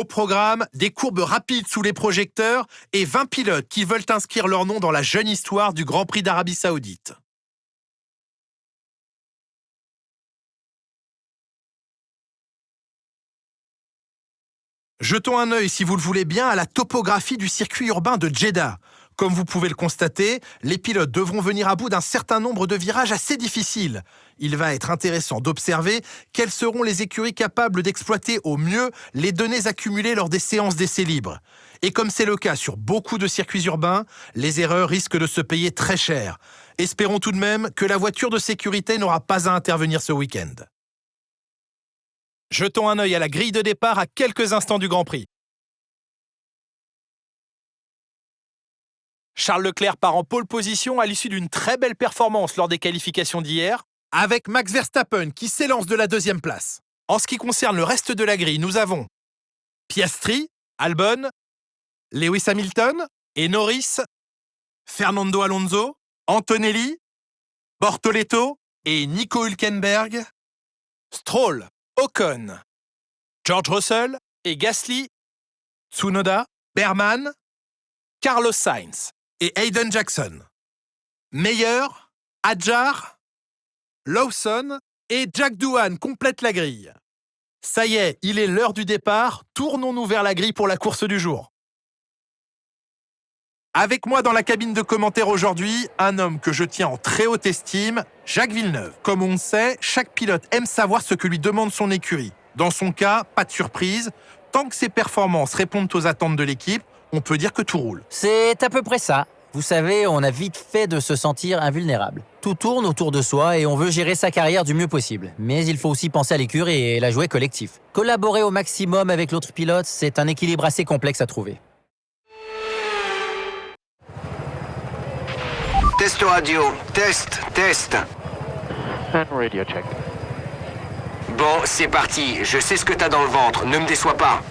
Au programme, des courbes rapides sous les projecteurs et 20 pilotes qui veulent inscrire leur nom dans la jeune histoire du Grand Prix d'Arabie Saoudite. Jetons un œil, si vous le voulez bien, à la topographie du circuit urbain de Jeddah. Comme vous pouvez le constater, les pilotes devront venir à bout d'un certain nombre de virages assez difficiles. Il va être intéressant d'observer quelles seront les écuries capables d'exploiter au mieux les données accumulées lors des séances d'essais libres. Et comme c'est le cas sur beaucoup de circuits urbains, les erreurs risquent de se payer très cher. Espérons tout de même que la voiture de sécurité n'aura pas à intervenir ce week-end. Jetons un œil à la grille de départ à quelques instants du Grand Prix. Charles Leclerc part en pole position à l'issue d'une très belle performance lors des qualifications d'hier, avec Max Verstappen qui s'élance de la deuxième place. En ce qui concerne le reste de la grille, nous avons Piastri, Albon, Lewis Hamilton et Norris, Fernando Alonso, Antonelli, Bortoleto et Nico Hülkenberg, Stroll, Ocon, George Russell et Gasly, Tsunoda, Berman, Carlos Sainz et Hayden Jackson. Meilleur, Hadjar, Lawson et Jack Doohan complètent la grille. Ça y est, il est l'heure du départ. Tournons-nous vers la grille pour la course du jour. Avec moi dans la cabine de commentaires aujourd'hui, un homme que je tiens en très haute estime, Jacques Villeneuve. Comme on le sait, chaque pilote aime savoir ce que lui demande son écurie. Dans son cas, pas de surprise. Tant que ses performances répondent aux attentes de l'équipe, on peut dire que tout roule. C'est à peu près ça. Vous savez, on a vite fait de se sentir invulnérable. Tout tourne autour de soi et on veut gérer sa carrière du mieux possible. Mais il faut aussi penser à l'écurie et la jouer collectif. Collaborer au maximum avec l'autre pilote, c'est un équilibre assez complexe à trouver. Test radio, test. And radio check. Bon, c'est parti, je sais ce que t'as dans le ventre, ne me déçois pas.